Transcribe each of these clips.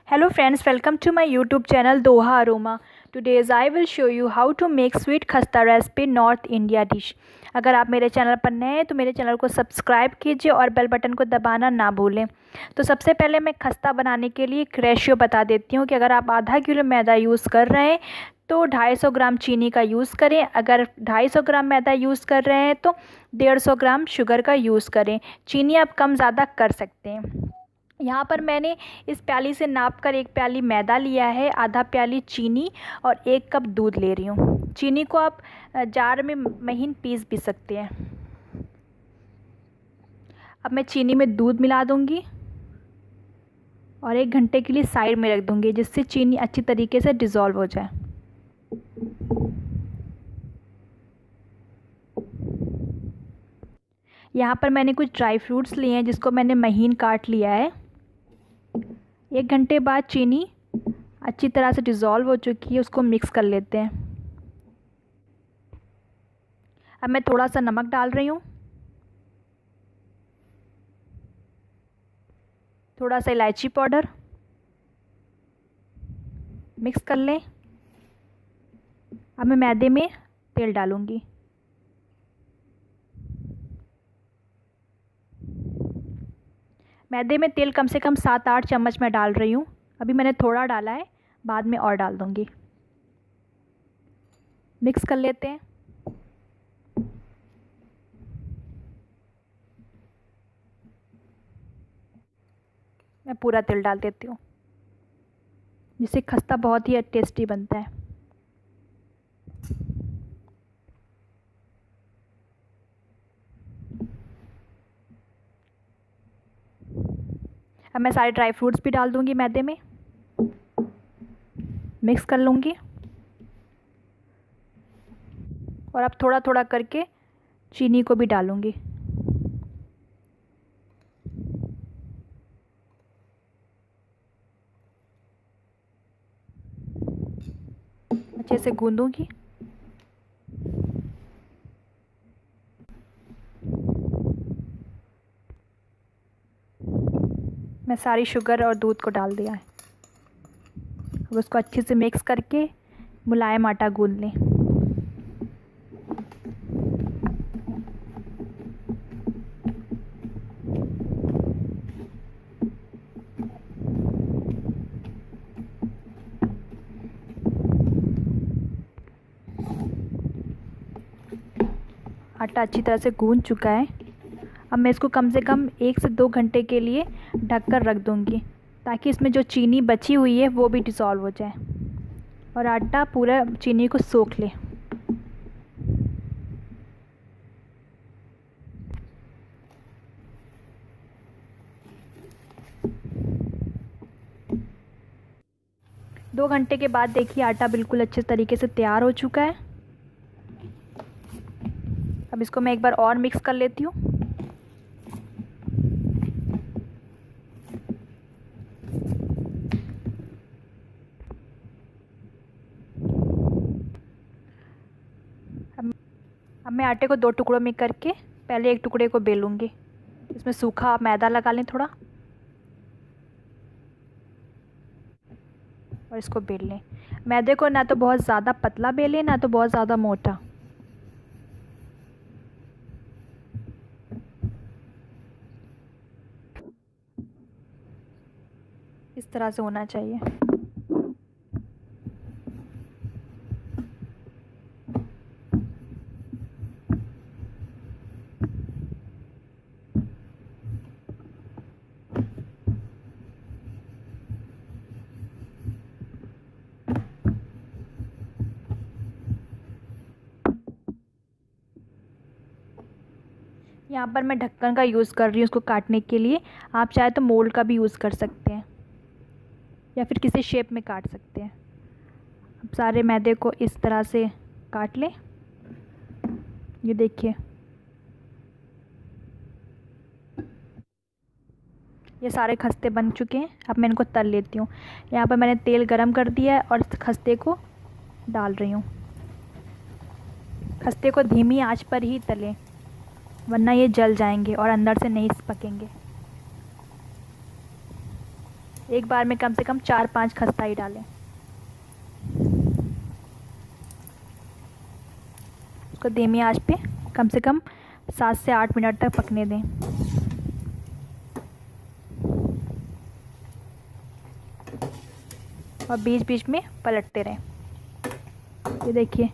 Hello friends, welcome to my YouTube channel Doha Aroma. Today's I will show you how to make sweet खस्ता recipe north India dish. अगर आप मेरे channel पर नए हैं तो मेरे चैनल को सब्सक्राइब कीजिए और बेल बटन को दबाना ना भूलें। तो सबसे पहले मैं खस्ता बनाने के लिए एक रेशियो बता देती हूँ कि अगर आप आधा किलो मैदा यूज़ कर रहे हैं तो 250 ग्राम चीनी का यूज़ करें। अगर 250 ग्राम मैदा यूज़ कर रहे हैं तो 150 ग्राम शुगर का यूज़ करें। चीनी आप कम ज़्यादा कर सकते हैं। यहाँ पर मैंने इस प्याली से नाप कर 1 प्याली मैदा लिया है, आधा प्याली चीनी और 1 कप दूध ले रही हूँ। चीनी को आप जार में महीन पीस भी सकते हैं। अब मैं चीनी में दूध मिला दूँगी और 1 घंटे के लिए साइड में रख दूँगी, जिससे चीनी अच्छी तरीके से डिज़ोल्व हो जाए। यहाँ पर मैंने कुछ ड्राई फ्रूट्स लिए हैं जिसको मैंने महीन काट लिया है। 1 घंटे बाद चीनी अच्छी तरह से डिज़ोल्व हो चुकी है, उसको मिक्स कर लेते हैं। अब मैं थोड़ा सा नमक डाल रही हूँ, थोड़ा सा इलायची पाउडर, मिक्स कर लें। अब मैं मैदे में तेल डालूँगी। मैदे में तेल कम से कम 7-8 चम्मच मैं डाल रही हूँ। अभी मैंने थोड़ा डाला है, बाद में और डाल दूँगी। मिक्स कर लेते हैं। मैं पूरा तेल डाल देती हूँ, जिससे खस्ता बहुत ही टेस्टी बनता है। अब मैं सारे ड्राई फ्रूट्स भी डाल दूँगी मैदे में, मिक्स कर लूँगी और अब थोड़ा थोड़ा करके चीनी को भी डालूँगी। अच्छे से गूँधूँगी। मैं सारी शुगर और दूध को डाल दिया है। अब उसको अच्छे से मिक्स करके मुलायम आटा गूँध लें। आटा अच्छी तरह से गूँध चुका है। अब मैं इसको कम से कम 1 से 2 घंटे के लिए ढककर रख दूँगी, ताकि इसमें जो चीनी बची हुई है वो भी डिसॉल्व हो जाए और आटा पूरा चीनी को सोख ले। दो घंटे के बाद देखिए आटा बिल्कुल अच्छे तरीके से तैयार हो चुका है। अब इसको मैं एक बार और मिक्स कर लेती हूँ। अब मैं आटे को 2 टुकड़ों में करके पहले एक टुकड़े को बेलूँगी। इसमें सूखा मैदा लगा लें थोड़ा और इसको बेल लें। मैदे को ना तो बहुत ज़्यादा पतला बेलें, ना तो बहुत ज़्यादा मोटा। इस तरह से होना चाहिए। यहाँ पर मैं ढक्कन का यूज़ कर रही हूँ उसको काटने के लिए। आप चाहे तो मोल्ड का भी यूज़ कर सकते हैं या फिर किसी शेप में काट सकते हैं। अब सारे मैदे को इस तरह से काट लें। ये देखिए, ये सारे खस्ते बन चुके हैं। अब मैं इनको तल लेती हूँ। यहाँ पर मैंने तेल गरम कर दिया है और खस्ते को डाल रही हूँ। खस्ते को धीमी आंच पर ही तलें, वरना ये जल जाएंगे और अंदर से नहीं पकेंगे। एक बार में कम से कम 4-5 खस्ता ही डालें। उसको धीमी आंच पे कम से कम 7 से 8 मिनट तक पकने दें। और बीच बीच में पलटते रहें। ये देखिए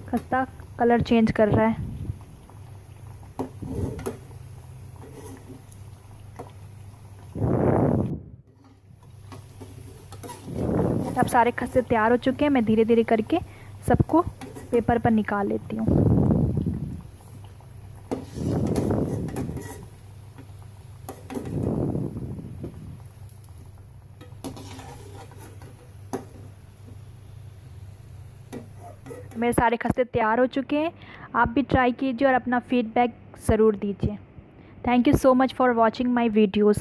खस्ता कलर चेंज कर रहा है। अब सारे खस्ते तैयार हो चुके हैं। मैं धीरे धीरे करके सबको पेपर पर निकाल लेती हूँ। मेरे सारे खस्ते तैयार हो चुके हैं। आप भी ट्राई कीजिए और अपना फीडबैक ज़रूर दीजिए। Thank you so much for watching my videos.